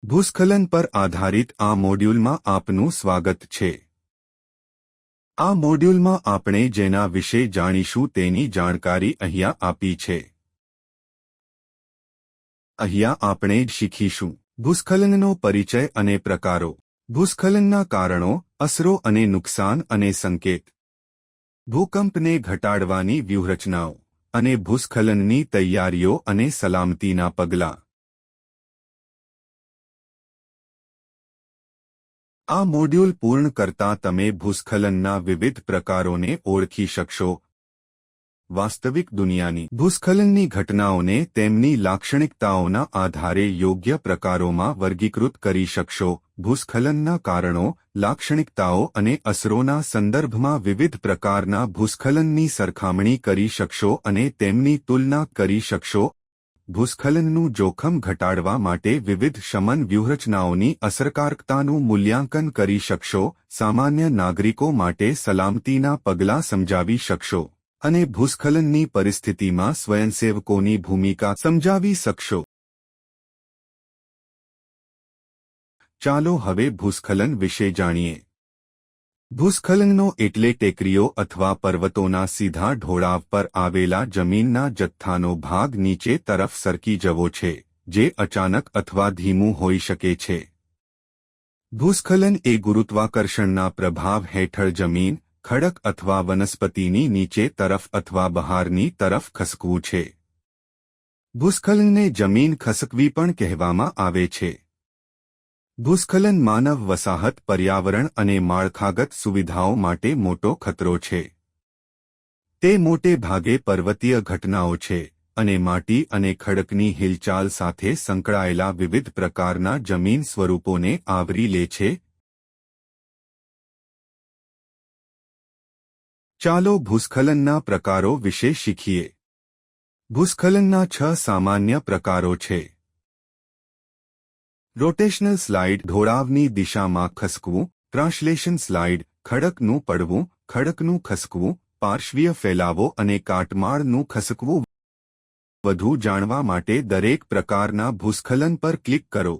ભૂસ્ખલન પર આધારિત આ મોડ્યુલમાં આપનું સ્વાગત છે। આ મોડ્યુલમાં આપણે જેના વિશે જાણીશું તેની જાણકારી અહીંયા આપી છે। અહીંયા આપણે શીખીશું ભૂસ્ખલનનો પરિચય અને પ્રકારો, ભૂસ્ખલનના કારણો, અસરો અને નુકસાન અને સંકેત, ભૂકંપને ઘટાડવાની વ્યૂહરચનાઓ અને ભૂસ્ખલનની તૈયારીઓ અને સલામતીના પગલાં। આ મોડ્યુલ પૂર્ણ કરતાં તમે ભૂસ્ખલનના વિવિધ પ્રકારોને ઓળખી શકશો, વાસ્તવિક દુનિયાની ભૂસ્ખલનની ઘટનાઓને તેમની લાક્ષણિકતાઓના આધારે યોગ્ય પ્રકારોમાં વર્ગીકૃત કરી શકશો, ભૂસ્ખલનના કારણો, લાક્ષણિકતાઓ અને અસરોના સંદર્ભમાં વિવિધ પ્રકારના ભૂસ્ખલનની સરખામણી કરી શકશો અને તેમની તુલના કરી શકશો। ભૂસ્ખલનનું જોખમ ઘટાડવા માટે વિવિધ શમન વ્યૂહરચનાઓની અસરકારકતાનું મૂલ્યાંકન કરી શકશો, સામાન્ય નાગરિકો માટે સલામતીના પગલાં સમજાવી શકશો અને ભૂસ્ખલનની પરિસ્થિતિમાં સ્વયંસેવકોની ભૂમિકા સમજાવી શકશો। ચાલો હવે ભૂસ્ખલન વિશે જાણીએ। ભૂસ્ખલનનો એટલે ટેકરીઓ અથવા પર્વતોના સીધા ઢોળાવ પર આવેલા જમીનના જથ્થાનો ભાગ નીચે તરફ સરકી જવો છે, જે અચાનક અથવા ધીમું હોઈ શકે છે। ભૂસ્ખલન એ ગુરુત્વાકર્ષણના પ્રભાવ હેઠળ જમીન, ખડક અથવા વનસ્પતિની નીચે તરફ અથવા બહારની તરફ ખસકવું છે। ભૂસ્ખલનને જમીન ખસકવી પણ કહેવામાં આવે છે। ભૂસ્ખલન માનવ વસાહત, પર્યાવરણ અને માળખાગત સુવિધાઓ માટે મોટો ખતરો છે। તે મોટે ભાગે પર્વતીય ઘટનાઓ છે અને માટી અને ખડકની હિલચાલ સાથે સંકળાયેલા વિવિધ પ્રકારના જમીન સ્વરૂપોને આવરી લે છે। ચાલો ભૂસ્ખલનના પ્રકારો વિશે શીખીએ। ભૂસ્ખલનના 6 સામાન્ય પ્રકારો છે। રોટેશનલ સ્લાઇડ, ઢોળાવની દિશામાં ખસકવું; ટ્રાન્સલેશન સ્લાઇડ, ખડકનું પડવું, ખડકનું ખસકવું; પાર્શ્વીય ફેલાવો અને કાટમાળનું ખસકવું। વધુ જાણવા માટે દરેક પ્રકારના ભૂસ્ખલન પર ક્લિક કરો।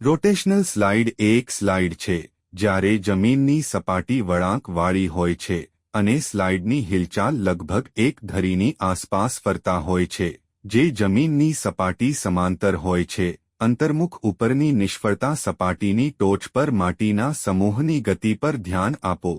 રોટેશનલ સ્લાઇડ એ એક સ્લાઇડ છે જ્યારે જમીનની સપાટી વળાંકવાળી હોય છે અને સ્લાઇડની હિલચાલ લગભગ એક ધરીની આસપાસ ફરતા હોય છે, જે જમીનની સપાટી સમાંતર હોય છે। અંતર્મુખ ઉપરની નિષ્ફળતા સપાટીની ટોચ પર માટીના સમૂહની ગતિ પર ધ્યાન આપો।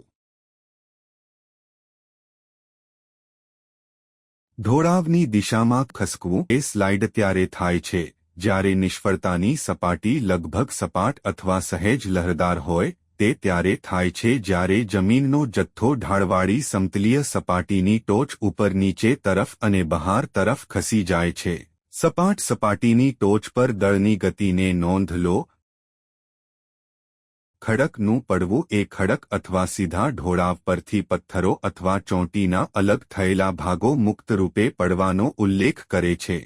ઢોળાવની દિશામાં ખસકવું એ સ્લાઇડ ત્યારે થાય છે જ્યારે નિષ્ફળતાની સપાટી લગભગ સપાટ અથવા સહેજ લહેરદાર હોય। તે ત્યારે થાય છે જ્યારે જમીનનો જથ્થો ઢાળવાળી સમતલીય સપાટીની ટોચ ઉપર નીચે તરફ અને બહાર તરફ ખસી જાય છે। સપાટ સપાટીની ટોચ પર દળની ગતિને નોંધ લો। ખડકનું પડવું એ ખડક અથવા સીધા ઢોળાવ પરથી પથ્થરો અથવા ચોંટીના અલગ થયેલા ભાગો મુક્ત રૂપે પડવાનો ઉલ્લેખ કરે છે।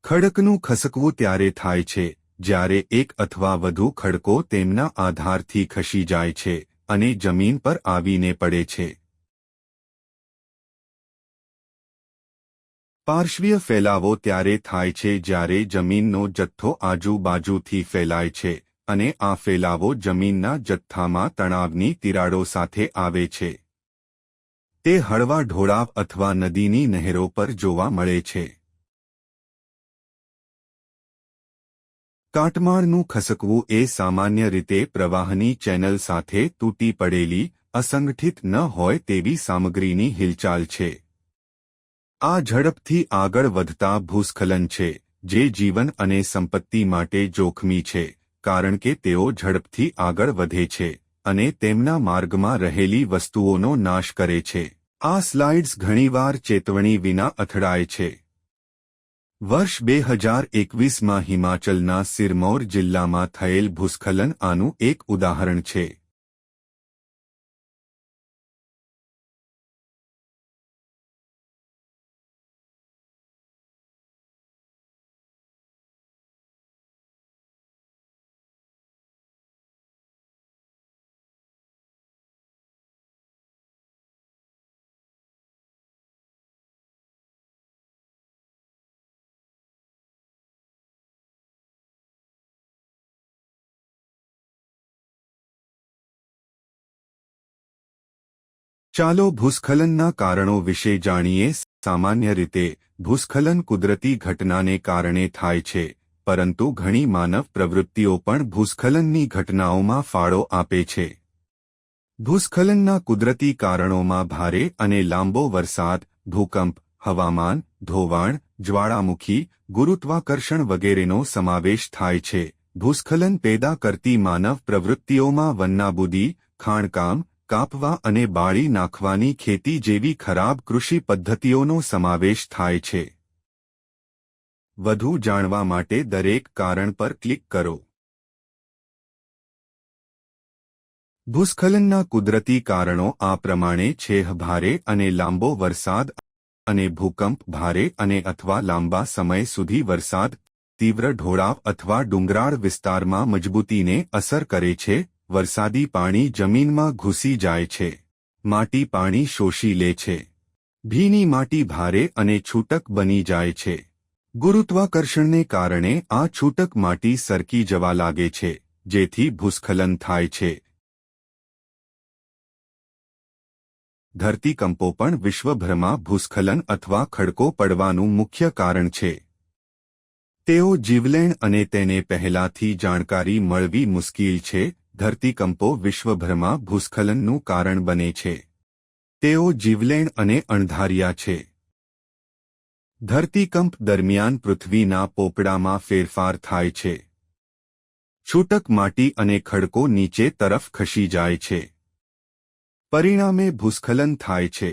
ખડકનું ખસકવું ત્યારે થાય છે જ્યારે એક અથવા વધુ ખડકો તેમના આધારથી ખસી જાય છે અને જમીન પર આવીને પડે છે। પાર્શ્વીય ફેલાવો ત્યારે થાય છે જ્યારે જમીનનો જથ્થો આજુબાજુથી ફેલાય છે અને આ ફેલાવો જમીનના જથ્થામાં તણાવની તિરાડો સાથે આવે છે। તે હળવા ઢોળાવ અથવા નદીની નહેરો પર જોવા મળે છે। કાટમાળનું ખસકવું એ સામાન્ય રીતે પ્રવાહની ચેનલ સાથે તૂટી પડેલી, અસંગઠિત ન હોય તેવી સામગ્રીની હિલચાલ છે। આ ઝડપથી આગળ વધતા ભૂસ્ખલન છે જે જીવન અને સંપત્તિ માટે જોખમી છે કારણ કે તેઓ ઝડપથી આગળ વધે છે અને તેમના માર્ગમાં રહેલી વસ્તુઓનો નાશ કરે છે। આ સ્લાઇડ્સ ઘણીવાર ચેતવણી વિના અથડાય છે। વર્ષ 2021માં હિમાચલના સિરમૌર જિલ્લામાં થયેલ ભૂસ્ખલન આનું એક ઉદાહરણ છે। ચાલો ભૂસ્ખલનના કારણો વિશે જાણીએ. સામાન્ય રીતે ભૂસ્ખલન કુદરતી ઘટનાને કારણે થાય છે, પરંતુ ઘણી માનવ પ્રવૃત્તિઓ પણ ભૂસ્ખલનની ઘટનાઓમાં ફાળો આપે છે. ભૂસ્ખલનના કુદરતી કારણોમાં ભારે અને લાંબો વરસાદ, ભૂકંપ, હવામાન, ધોવાણ, જ્વાળામુખી, ગુરુત્વાકર્ષણ વગેરેનો સમાવેશ થાય છે. ભૂસ્ખલન પેદા કરતી માનવ પ્રવૃત્તિઓમાં વનનાબૂદી, ખાણકામ, કાપવા અને બાળી નાખવાની ખેતી જેવી ખરાબ કૃષિ પદ્ધતિઓનો સમાવેશ થાય છે. વધુ જાણવા માટે દરેક કારણ પર ક્લિક કરો. ભૂસ્ખલનના કુદરતી કારણો આ પ્રમાણે છે. ભારે અને લાંબો વરસાદ અને ભૂકંપ. ભારે અને અથવા લાંબા સમય સુધી વરસાદ તીવ્ર ઢોળાવ અથવા ડુંગરાળ વિસ્તારમાં મજબૂતીને અસર કરે છે. વરસાદી પાણી જમીનમાં ઘૂસી જાય છે. માટી પાણી શોષી લે છે. ભીની માટી ભારે અને છૂટક બની જાય છે. ગુરુત્વાકર્ષણને કારણે આ છૂટક માટી સરકી જવા લાગે છે, જેથી ભૂસ્ખલન થાય છે. ધરતીકંપો પણ વિશ્વભરમાં ભૂસ્ખલન અથવા ખડકો પડવાનું મુખ્ય કારણ છે. તેઓ જીવલેણ અને તેને પહેલાથી જાણકારી મળવી મુશ્કેલ છે. ધરતીકંપો વિશ્વભરમાં ભૂસ્ખલનનું કારણ બને છે. તેઓ જીવલેણ અને અણધાર્યા છે. ધરતીકંપ દરમિયાન પૃથ્વીના પોપડામાં ફેરફાર થાય છે. છૂટક માટી અને ખડકો નીચે તરફ ખસી જાય છે. પરિણામે ભૂસ્ખલન થાય છે.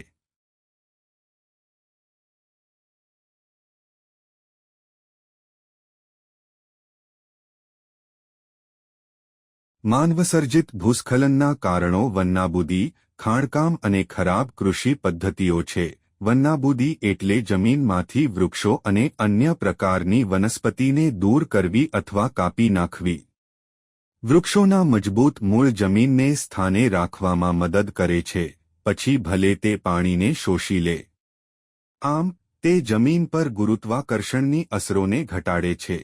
માનવસર્જિત ભૂસ્ખલનના કારણો વનનાબૂદી, ખાણકામ અને ખરાબ કૃષિ પદ્ધતિઓ છે. વનનાબૂદી એટલે જમીનમાંથી વૃક્ષો અને અન્ય પ્રકારની વનસ્પતિને દૂર કરવી અથવા કાપી નાખવી. વૃક્ષોના મજબૂત મૂળ જમીનને સ્થાને રાખવામાં મદદ કરે છે, પછી ભલે તે પાણીને શોષી લે. આમ, તે જમીન પર ગુરુત્વાકર્ષણની અસરોને ઘટાડે છે.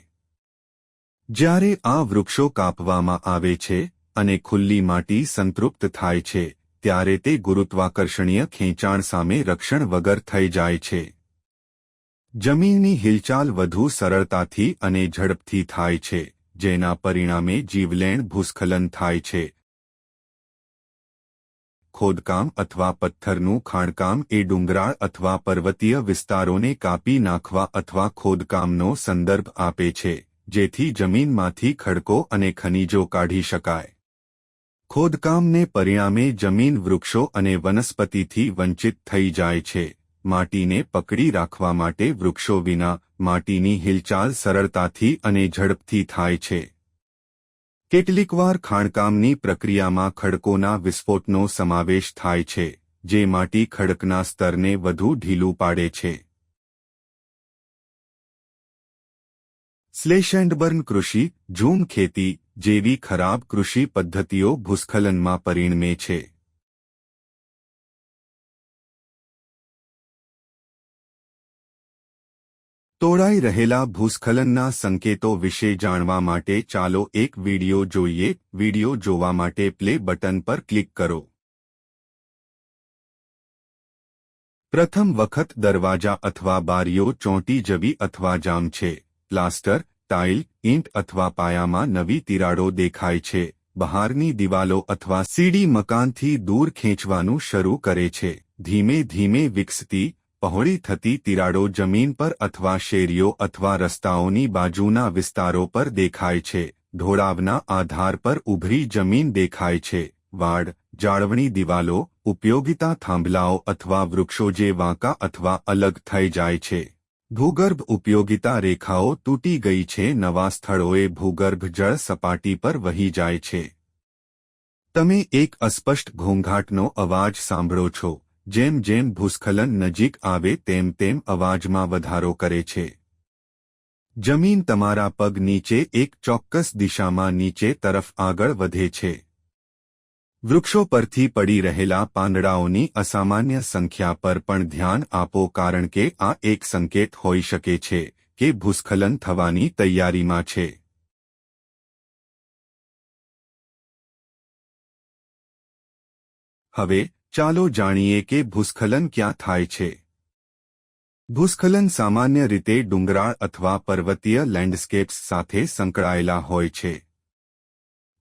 જ્યારે આ વૃક્ષો કાપવામાં આવે છે અને ખુલ્લી માટી સંતૃપ્ત થાય છે, ત્યારે તે ગુરુત્વાકર્ષણીય ખેંચાણ સામે રક્ષણ વગર થઈ જાય છે. જમીનની હિલચાલ વધુ સરળતાથી અને ઝડપથી થાય છે, જેના પરિણામે જીવલેણ ભૂસ્ખલન થાય છે. ખોદકામ અથવા પથ્થરનું ખાણકામ એ ડુંગરાળ અથવા પર્વતીય વિસ્તારોને કાપી નાખવા અથવા ખોદકામનો સંદર્ભ આપે છે, જેથી જમીનમાંથી ખડકો અને ખનિજો કાઢી શકાય. ખોદકામને પરિણામે જમીન વૃક્ષો અને વનસ્પતિથી વંચિત થઈ જાય છે. માટીને પકડી રાખવા માટે વૃક્ષો વિના માટીની હિલચાલ સરળતાથી અને ઝડપથી થાય છે. કેટલીકવાર ખાણકામની પ્રક્રિયામાં ખડકોના વિસ્ફોટનો સમાવેશ થાય છે, જે માટી ખડકના સ્તરને વધુ ઢીલું પાડે છે. સ્લેશ એન્ડ બર્ન કૃષિ, ઝૂમ ખેતી જેવી ખરાબ કૃષિ પદ્ધતિઓ ભૂસ્ખલનમાં પરિણમે છે. તોડાઈ રહેલા ભૂસ્ખલનના સંકેતો વિશે જાણવા માટે ચાલો એક વિડિયો જોઈએ. વિડિયો જોવા માટે પ્લે બટન પર ક્લિક કરો. પ્રથમ વખત દરવાજા અથવા બારીઓ ચોંટી જવી અથવા જામ છે. પ્લાસ્ટર, ટાઇલ, ઈંટ અથવા પાયામાં નવી તિરાડો દેખાય છે. બહારની દિવાલો અથવા સીડી મકાનથી દૂર ખેંચવાનું શરૂ કરે છે. ધીમે ધીમે વિકસતી, પહોળી થતી તિરાડો જમીન પર અથવા શેરીઓ અથવા રસ્તાઓની બાજુના વિસ્તારો પર દેખાય છે. ઢોળાવના આધાર પર ઉભરી જમીન દેખાય છે. વાડ, જાળવણી દિવાલો, ઉપયોગિતા થાંભલાઓ અથવા વૃક્ષો જે વાંકા અથવા અલગ થઈ જાય છે. ભૂગર્ભ ઉપયોગિતા રેખાઓ તૂટી ગઈ છે. નવા સ્થળોએ ભૂગર્ભ જળ સપાટી પર વહી જાય છે. તમે એક અસ્પષ્ટ ઘોંઘાટનો અવાજ સાંભળો છો. જેમ જેમ ભૂસ્ખલન નજીક આવે તેમ તેમ અવાજમાં વધારો કરે છે. જમીન તમારા પગ નીચે એક ચોક્કસ દિશામાં નીચે તરફ આગળ વધે છે. વૃક્ષો પરથી પડી રહેલા પાંદડાઓની અસામાન્ય સંખ્યા પર પણ ધ્યાન આપો, કારણ કે આ એક સંકેત હોઈ શકે છે કે ભૂસ્ખલન થવાની તૈયારીમાં છે. હવે ચાલો જાણીએ કે ભૂસ્ખલન ક્યાં થાય છે. ભૂસ્ખલન સામાન્ય રીતે ડુંગરાળ અથવા પર્વતીય લેન્ડસ્કેપ્સ સાથે સંકળાયેલા હોય છે.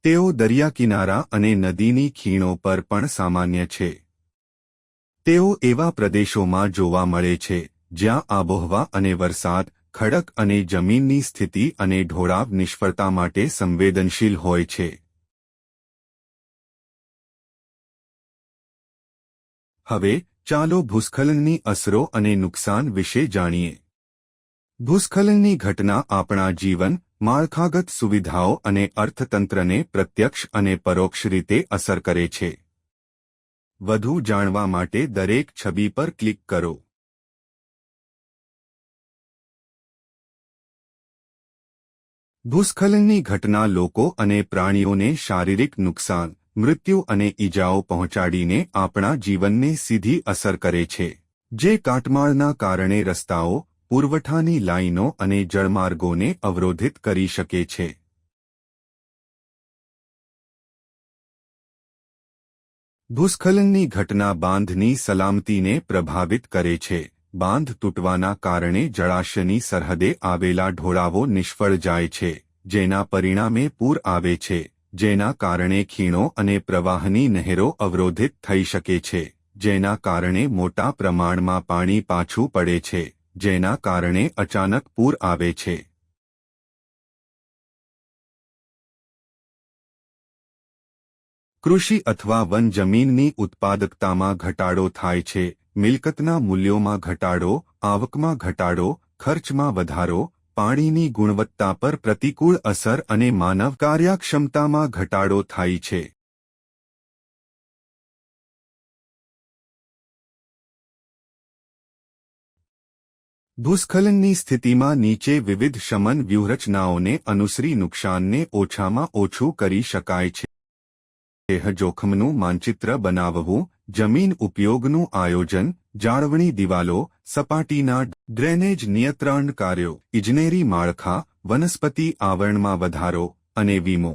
તેઓ દરિયાકિનારા અને નદીની ખીણો પર પણ સામાન્ય છે. તેઓ એવા પ્રદેશોમાં જોવા મળે છે જ્યાં આબોહવા અને વરસાદ, ખડક અને જમીનની સ્થિતિ અને ઢોળાવ નિષ્ફળતા માટે સંવેદનશીલ હોય છે. હવે ચાલો ભૂસ્ખલનની અસરો અને નુકસાન વિશે જાણીએ. ભૂસ્ખલનની ઘટના આપણા જીવન, માળખાગત સુવિધાઓ અને અર્થતંત્રને પ્રત્યક્ષ અને પરોક્ષ રીતે અસર કરે છે. વધુ જાણવા માટે દરેક છબી પર ક્લિક કરો. ભૂસ્ખલનની ઘટના લોકો અને પ્રાણીઓને શારીરિક નુકસાન, મૃત્યુ અને ઈજાઓ પહોંચાડીને આપણા જીવનને સીધી અસર કરે છે. જે કાટમાળના કારણે રસ્તાઓ, પુરવઠાની લાઇનો અને જળમાર્ગોને અવરોધિત કરી શકે છે. ભૂસ્ખલનની ઘટના બાંધની સલામતીને પ્રભાવિત કરે છે. બાંધ તૂટવાના કારણે જળાશયની સરહદે આવેલા ઢોળાવો નિષ્ફળ જાય છે, જેના પરિણામે પૂર આવે છે, જેના કારણે ખીણો અને પ્રવાહની નહેરો અવરોધિત થઈ શકે છે, જેના કારણે મોટા પ્રમાણમાં પાણી પાછું પડે છે, જેના કારણે અચાનક પૂર આવે છે. કૃષિ અથવા વન જમીનની ઉત્પાદકતામાં ઘટાડો થાય છે. મિલકતના મૂલ્યોમાં ઘટાડો, આવકમાં ઘટાડો, ખર્ચમાં વધારો, પાણીની ગુણવત્તા પર પ્રતિકૂળ અસર અને માનવ કાર્યક્ષમતામાં ઘટાડો થાય છે. ભૂસ્ખલનની સ્થિતિમાં નીચે વિવિધ શમન વ્યૂહરચનાઓને અનુસરી નુકસાનને ઓછામાં ઓછું કરી શકાય છે. જોખમનું માનચિત્ર બનાવવું, જમીન ઉપયોગનું આયોજન, જાળવણી દિવાલો, સપાટીના ડ્રેનેજ નિયંત્રણ કાર્યો, ઇજનેરી માળખા, વનસ્પતિ આવરણમાં વધારો અને વીમો.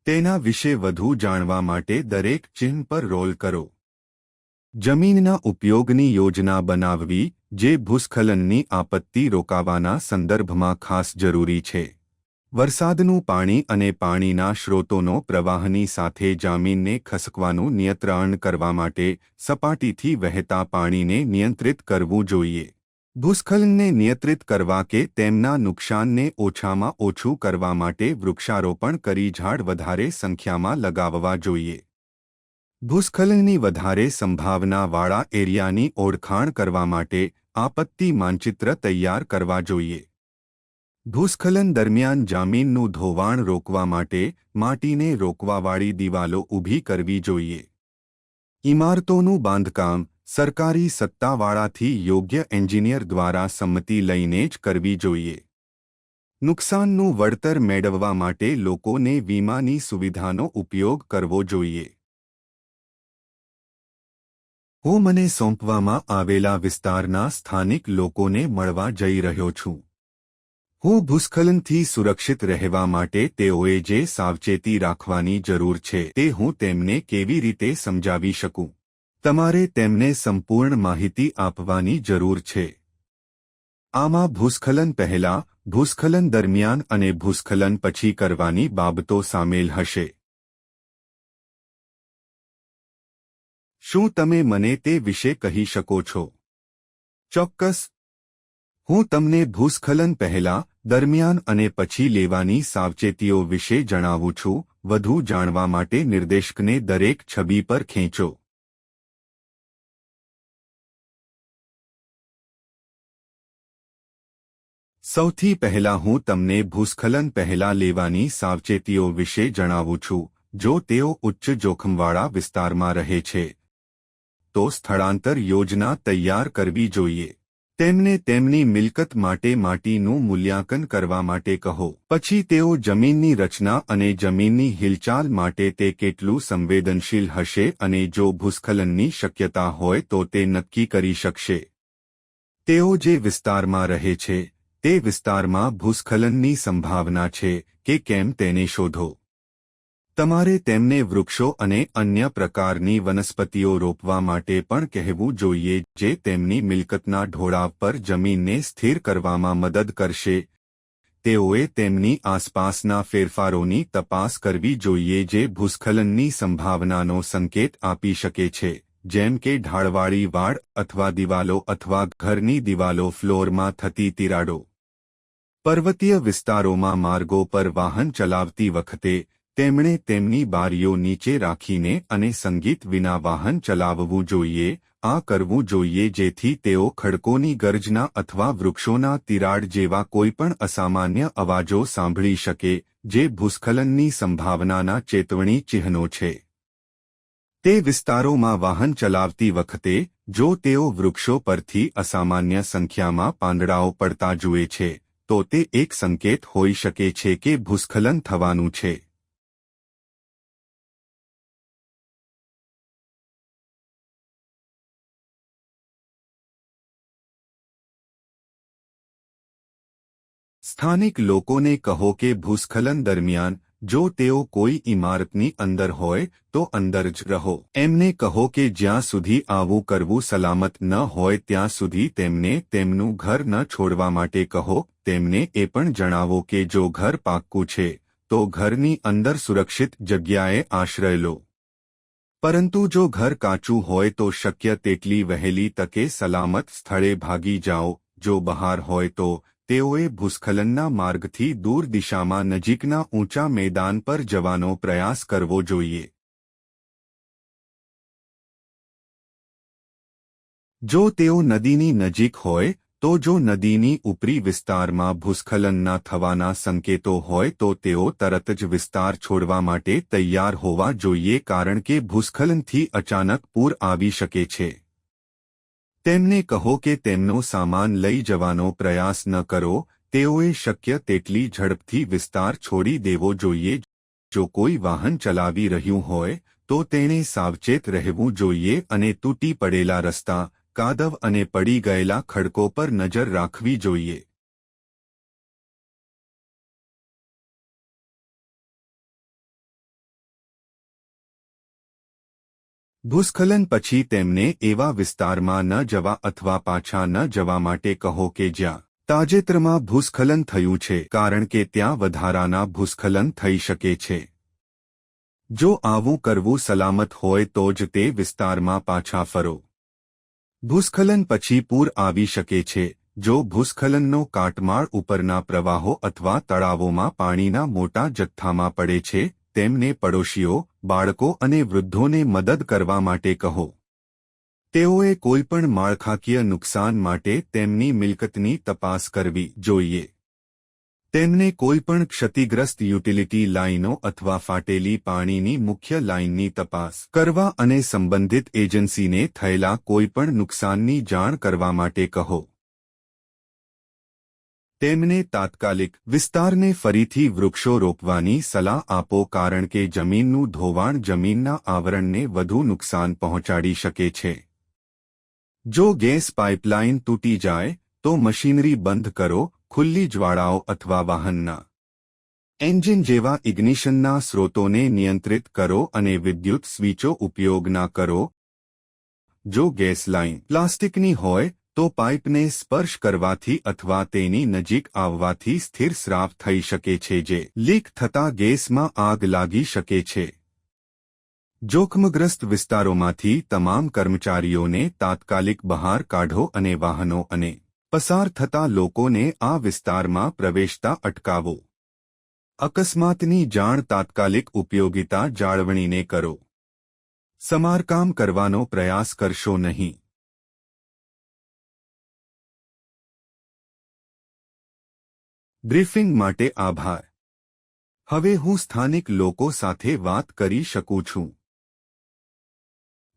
તેના વિશે વધુ જાણવા માટે દરેક ચિહ્ન પર રોલ કરો. જમીનના ઉપયોગની યોજના બનાવવી, જે ભૂસ્ખલનની આપત્તિ રોકવાના સંદર્ભમાં ખાસ જરૂરી છે. વરસાદનું પાણી અને પાણીના સ્રોતોનો પ્રવાહની સાથે જમીનને ખસકવાનું નિયંત્રણ કરવા માટે સપાટીથી વહેતા પાણીને નિયંત્રિત કરવું જોઈએ. ભૂસ્ખલનને નિયંત્રિત કરવા કે તેમના નુકસાનને ઓછામાં ઓછું કરવા માટે વૃક્ષારોપણ કરી ઝાડ વધારે સંખ્યામાં લગાવવા જોઈએ. ભૂસ્ખલનની વધારે સંભાવનાવાળા એરિયાની ઓળખાણ કરવા માટે આપત્તિ માનચિત્ર તૈયાર કરવા જોઈએ. ભૂસ્ખલન દરમિયાન જમીનનું ધોવાણ રોકવા માટે માટીને રોકવાવાળી દિવાલો ઊભી કરવી જોઈએ. ઇમારતોનું બાંધકામ સરકારી સત્તાવાળાથી યોગ્ય એન્જિનિયર દ્વારા સંમતિ લઈને જ કરવી જોઈએ. નુકસાનનું વળતર મેળવવા માટે લોકોને વીમાની સુવિધાનો ઉપયોગ કરવો જોઈએ. હું મને સોંપવામાં આવેલા વિસ્તારના સ્થાનિક લોકોને મળવા જઈ રહ્યો છું. હું ભૂસ્ખલનથી સુરક્ષિત રહેવા માટે તેઓએ જે સાવચેતી રાખવાની જરૂર છે તે હું તેમને કેવી રીતે સમજાવી શકું. તમારે તેમને સંપૂર્ણ માહિતી આપવાની જરૂર છે. આમાં ભૂસ્ખલન પહેલા, ભૂસ્ખલન દરમિયાન અને ભૂસ્ખલન પછી કરવાની બાબતો સામેલ હશે. શું તમે મને તે વિશે કહી શકો છો? ચોક્કસ. હું તમને ભૂસ્ખલન પહેલા, દરમિયાન અને પછી લેવાની સાવચેતીઓ વિશે જણાવું છું. વધુ જાણવા માટે નિર્દેશકને દરેક છબી પર ખેંચો. સૌથી પહેલા હું તમને ભૂસ્ખલન પહેલા લેવાની સાવચેતીઓ વિશે જણાવું છું. જો તેઓ ઉચ્ચ જોખમવાળા વિસ્તારમાં રહે છે, તો સ્થળાંતર યોજના તૈયાર કરવી જોઈએ. તેમને તેમની મિલકત માટે માટીનું મૂલ્યાંકન કરવા માટે કહો. પછી તેઓ જમીનની રચના અને જમીનની હિલચાલ માટે તે કેટલું સંવેદનશીલ હશે અને જો ભૂસ્ખલનની શક્યતા હોય તો તે નક્કી કરી શકશે. તેઓ જે વિસ્તારમાં રહે છે, તે વિસ્તારમાં ભૂસ્ખલનની સંભાવના છે કે કેમ તેને શોધો. તમારે તેમને વૃક્ષો અને અન્ય પ્રકારની વનસ્પતિઓ રોપવા માટે પણ કહેવું જોઈએ જે તેમની મિલકતના ઢોળાવ પર જમીનને સ્થિર કરવામાં મદદ કરશે. તેઓએ તેમની આસપાસના ફેરફારોની તપાસ કરવી જોઈએ જે ભૂસ્ખલનની સંભાવનાનો સંકેત આપી શકે છે, જેમ કે ઢાળવાળી વાડ અથવા દિવાલો અથવા ઘરની દિવાલો ફ્લોરમાં થતી તિરાડો. પર્વતીય વિસ્તારોમાં માર્ગો પર વાહન ચલાવતી વખતે તેમણે તેમની બારીઓ નીચે રાખીને અને સંગીત વિના વાહન ચલાવવું જોઈએ. આ કરવું જોઈએ જેથી તેઓ ખડકોની ગર્જના અથવા વૃક્ષોના તિરાડ જેવા કોઈપણ અસામાન્ય અવાજો સાંભળી શકે જે ભૂસ્ખલનની સંભાવનાના ચેતવણી ચિહ્નો છે. તે વિસ્તારોમાં વાહન ચલાવતી વખતે જો તેઓ વૃક્ષો પરથી અસામાન્ય સંખ્યામાં પાંદડાઓ પડતા જુએ છે તો તે એક સંકેત હોઈ શકે છે કે ભૂસ્ખલન થવાનું છે. સ્થાનિક લોકોને કહો કે ભૂસ્ખલન દરમિયાન જો તેઓ કોઈ ઇમારતની અંદર હોય તો અંદર જ રહો. એમને કહો કે જ્યાં સુધી આવું કરવું સલામત ન હોય ત્યાં સુધી તેમને તેમનું ઘર ન છોડવા માટે કહો. તેમને એ પણ જણાવો કે જો ઘર પાક્કું છે તો ઘરની અંદર સુરક્ષિત જગ્યાએ આશ્રય લો. પરંતુ જો ઘર કાચું હોય તો શક્ય તેટલી વહેલી તકે સલામત સ્થળે ભાગી જાઓ. જો બહાર હોય તો તેઓએ ભૂસ્ખલનના માર્ગથી દૂર દિશામાં નજીકના ઊંચા મેદાન પર જવાનો પ્રયાસ કરવો જોઈએ. જો તેઓ નદીની નજીક હોય તો જો નદીની ઉપરી વિસ્તારમાં ભૂસ્ખલનના થવાના સંકેતો હોય તો તેઓ તરત જ વિસ્તાર છોડવા માટે તૈયાર હોવા જોઈએ કારણ કે ભૂસ્ખલનથી અચાનક પૂર આવી શકે છે. તેમને કહો કે તેમનો સામાન લઈ જવાનો પ્રયાસ ન કરો. તેઓએ શક્ય તેટલી ઝડપથી વિસ્તાર છોડી દેવો જોઈએ. જો કોઈ વાહન ચલાવી રહ્યું હોય તો તેણે સાવચેત રહેવું જોઈએ અને તૂટી પડેલા રસ્તા, કાદવ અને પડી ગયેલા ખડકો પર નજર રાખવી જોઈએ. ભૂસ્ખલન પછી તેમને એવા વિસ્તારમાં ન જવા અથવા પાછા ન જવા માટે કહો કે જ્યાં તાજેતરમાં ભૂસ્ખલન થયું છે કારણ કે ત્યાં વધારાના ભૂસ્ખલન થઈ શકે છે. જો આવું કરવું સલામત હોય તો જ તે વિસ્તારમાં પાછા ફરો. ભૂસ્ખલન પછી પૂર આવી શકે છે. જો ભૂસ્ખલનનો કાટમાળ ઉપરના પ્રવાહો અથવા તળાવોમાં પાણીના મોટા જથ્થામાં પડે છે તેમને પડોશીઓ, બાળકો અને વૃદ્ધોને મદદ કરવા માટે કહો. તેઓએ કોઈપણ માળખાકીય નુકસાન માટે તેમની મિલકતની તપાસ કરવી જોઈએ. તેમને કોઈપણ ક્ષતિગ્રસ્ત યુટિલિટી લાઇનો અથવા ફાટેલી પાણીની મુખ્ય લાઇનની તપાસ કરવા અને સંબંધિત એજન્સીને થયેલા કોઈપણ નુકસાનની જાણ કરવા માટે કહો. તેમને તાત્કાલિક વિસ્તારને ફરીથી વૃક્ષો રોપવાની સલાહ આપો કારણ કે જમીનનું ધોવાણ જમીનના આવરણને વધુ નુકસાન પહોંચાડી શકે છે. જો ગેસ પાઇપલાઇન તૂટી જાય તો મશીનરી બંધ કરો. ખુલ્લી જ્વાળાઓ અથવા વાહનના એન્જિન જેવા ઇગ્નિશનના સ્રોતોને નિયંત્રિત કરો અને વિદ્યુત સ્વિચો ઉપયોગ ના કરો. જો ગેસ લાઇન પ્લાસ્ટિકની હોય તો પાઇપને સ્પર્શ કરવાથી અથવા તેની નજીક આવવાથી સ્થિર સ્રાવ થઈ શકે છે જે લીક થતા ગેસમાં આગ લાગી શકે છે. જોખમગ્રસ્ત વિસ્તારોમાંથી તમામ કર્મચારીઓને તાત્કાલિક બહાર કાઢો અને વાહનો અને પસાર થતા લોકોને આ વિસ્તારમાં પ્રવેશતા અટકાવો. અકસ્માતની જાણ તાત્કાલિક ઉપયોગિતા જાળવણીને કરો. સમારકામ કરવાનો પ્રયાસ કરશો નહીં. બ્રીફિંગ માટે આભાર. હવે હું સ્થાનિક લોકો સાથે વાત કરી શકું છું.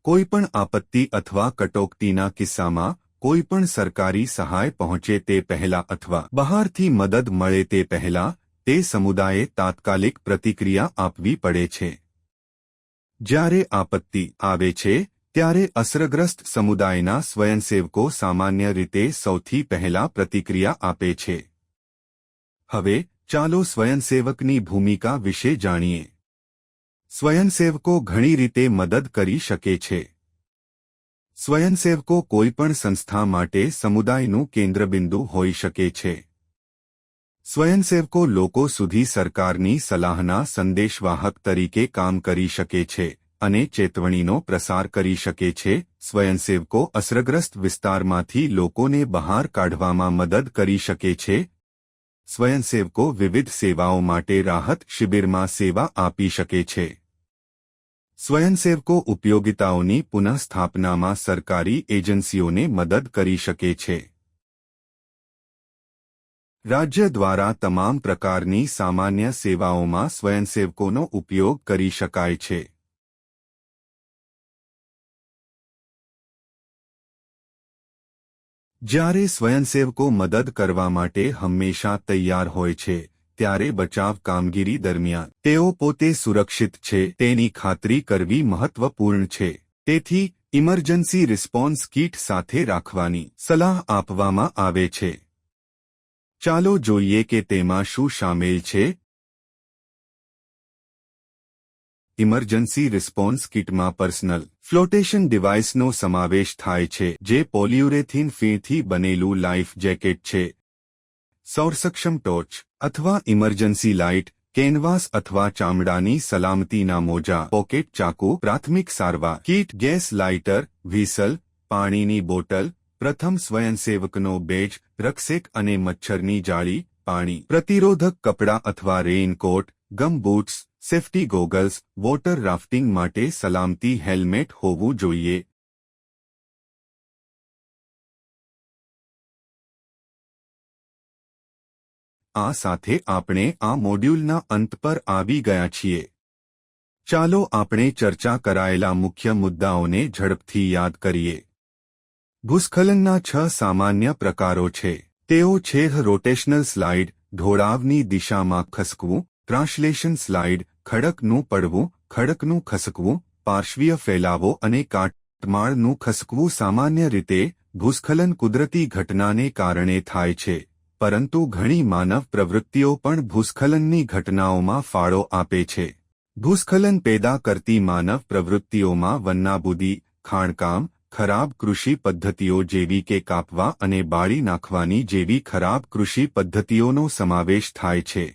કોઈપણ આપત્તિ અથવા કટોકટીના કિસ્સામાં કોઈપણ સરકારી સહાય પહોંચે તે પહેલા અથવા બહારથી મદદ મળે તે પહેલા તે સમુદાયે તાત્કાલિક પ્રતિક્રિયા આપવી પડે છે. જ્યારે આપત્તિ આવે છે ત્યારે અસરગ્રસ્ત સમુદાયના સ્વયંસેવકો સામાન્ય રીતે સૌથી પહેલા પ્રતિક્રિયા આપે છે. હવે ચાલો સ્વયંસેવકની ભૂમિકા વિશે જાણીએ. સ્વયંસેવકો ઘણી રીતે મદદ કરી શકે છે. સ્વયંસેવકો કોઈપણ સંસ્થા માટે સમુદાયનું કેન્દ્રબિંદુ હોઈ શકે છે. સ્વયંસેવકો લોકો સુધી સરકારની સલાહના સંદેશવાહક તરીકે કામ કરી શકે છે અને ચેતવણીનો પ્રસાર કરી શકે છે. સ્વયંસેવકો અસરગ્રસ્ત વિસ્તારમાંથી લોકોને બહાર કાઢવામાં મદદ કરી શકે છે. સ્વયંસેવકો વિવિધ સેવાઓ માટે રાહત શિબિરમાં સેવા આપી શકે છે. સ્વયંસેવકો ઉપયોગિતાઓની પુનઃસ્થાપનામાં સરકારી એજન્સીઓને મદદ કરી શકે છે. રાજ્ય દ્વારા તમામ પ્રકારની સામાન્ય સેવાઓમાં સ્વયંસેવકોનો ઉપયોગ કરી શકાય છે. જ્યારે સ્વયંસેવકો મદદ કરવા માટે હંમેશા તૈયાર હોય છે, ત્યારે બચાવ કામગીરી દરમિયાન તેઓ પોતે સુરક્ષિત છે તેની ખાતરી કરવી મહત્વપૂર્ણ છે. તેથી ઇમરજન્સી રિસ્પોન્સ કીટ સાથે રાખવાની સલાહ આપવામાં આવે છે. ચાલો જોઈએ કે તેમાં શું શામેલ છે. ઇમરજન્સી રિસ્પોન્સ કિટમાં પર્સનલ ફ્લોટેશન ડિવાઇસનો સમાવેશ થાય છે, જે પોલિયુરેથીન ફીણથી બનેલું લાઈફ જેકેટ છે. સૌરસક્ષમ ટોર્ચ અથવા ઇમરજન્સી લાઇટ, કેનવાસ અથવા ચામડાની સલામતીના મોજા, પોકેટ ચાકુ, પ્રાથમિક સારવાર કીટ, ગેસ લાઇટર, વ્હીસલ, પાણીની બોટલ, પ્રથમ સ્વયંસેવકનો બેજ, રક્ષેક અને મચ્છરની જાળી, પાણી પ્રતિરોધક કપડાં અથવા raincoat, gum boots, safety goggles, water rafting માટે સલામતી હેલ્મેટ હોવું જોઈએ. આ સાથે આપણે આ મોડ્યુલના અંત પર આવી ગયા છીએ. ચાલો આપણે ચર્ચા કરાયેલા મુખ્ય મુદ્દાઓને ઝડપથી યાદ કરીએ. ભૂસ્ખલનના 6 સામાન્ય પ્રકારો છે. તેઓ છે: રોટેશનલ સ્લાઇડ, ઢોળાવની દિશામાં ખસકવું; ટ્રાન્સલેશન સ્લાઇડ, ખડકનું પડવું, ખડકનું ખસકવું; પાર્શ્વીય ફેલાવો અને કાટમાળનું ખસકવું. સામાન્ય રીતે ભૂસ્ખલન કુદરતી ઘટનાને કારણે થાય છે, પરંતુ ઘણી માનવ પ્રવૃત્તિઓ પણ ભૂસ્ખલનની ઘટનાઓમાં ફાળો આપે છે. ભૂસ્ખલન પેદા કરતી માનવ પ્રવૃત્તિઓમાં વનનાબૂદી, ખાણકામ, ખરાબ કૃષિ પદ્ધતિઓ જેવી કે કાપવા અને બાળી નાખવાની જેવી ખરાબ કૃષિ પદ્ધતિઓનો સમાવેશ થાય છે.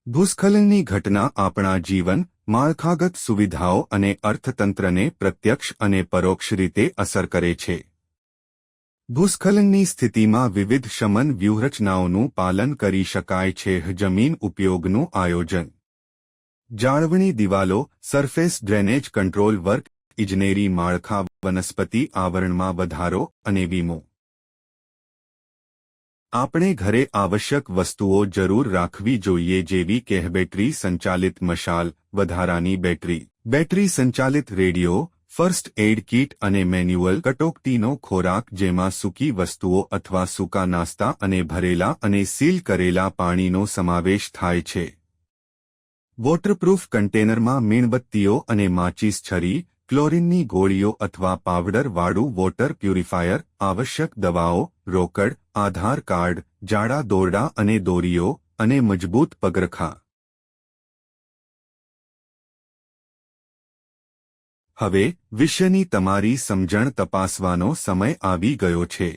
ભૂસ્ખલનની ઘટના આપણા જીવન, માળખાગત સુવિધાઓ અને અર્થતંત્રને પ્રત્યક્ષ અને પરોક્ષ રીતે અસર કરે છે. ભૂસ્ખલનની સ્થિતિમાં વિવિધ શમન વ્યૂહરચનાઓનું પાલન કરી શકાય છે. જમીન ઉપયોગનું આયોજન, જાળવણી દિવાલો, સરફેસ ડ્રેનેજ કંટ્રોલ વર્ક, ઇજનેરી માળખા, વનસ્પતિ આવરણમાં વધારો અને વીમો. આપણે ઘરે આવશ્યક વસ્તુઓ જરૂર રાખવી જોઈએ જેવી કે બેટરી સંચાલિત મશાલ, વધારાની બેટરી, બેટરી સંચાલિત રેડિયો, ફર્સ્ટ એઇડ કીટ અને મેન્યુઅલ કટોકટીનો ખોરાક જેમાં સૂકી વસ્તુઓ અથવા સૂકા નાસ્તા અને ભરેલા અને સીલ કરેલા પાણીનો સમાવેશ થાય છે. વોટરપ્રૂફ કન્ટેનરમાં મીણબત્તીઓ અને માચીસ છરી, ક્લોરીનની ગોળીઓ અથવા પાવડરવાળું વોટર પ્યુરિફાયર, આવશ્યક દવાઓ, રોકડ, આધાર કાર્ડ, જાડા દોરડા અને દોરીઓ, અને મજબૂત પગરખાં. હવે વિષયની તમારી સમજણ તપાસવાનો સમય આવી ગયો છે.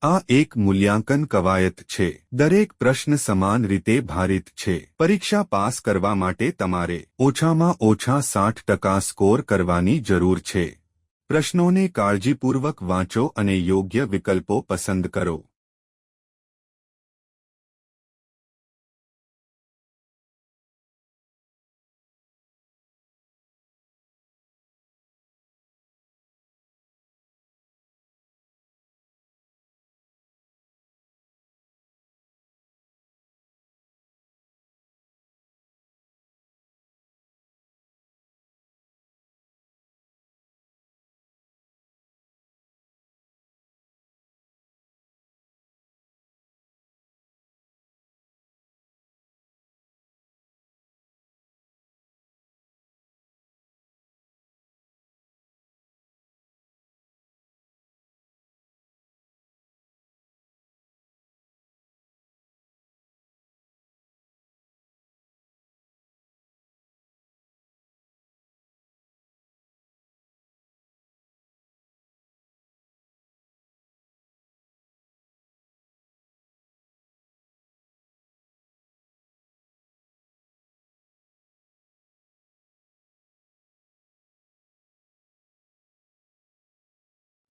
આ એક મૂલ્યાંકન કવાયત છે. દરેક પ્રશ્ન સમાન રીતે ભારિત છે. પરીક્ષા પાસ કરવા માટે તમારે ઓછામાં ઓછા 60% સ્કોર કરવાની જરૂર છે. પ્રશ્નોને કાળજીપૂર્વક વાંચો અને યોગ્ય વિકલ્પો પસંદ કરો.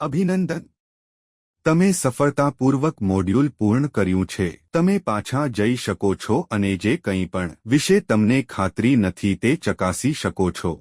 અભિનંદન, તમે સફળતાપૂર્વક મોડ્યુલ પૂર્ણ કર્યું છે. તમે પાછા જઈ શકો છો અને જે કંઈ પણ વિશે તમને ખાતરી નથી તે ચકાસી શકો છો.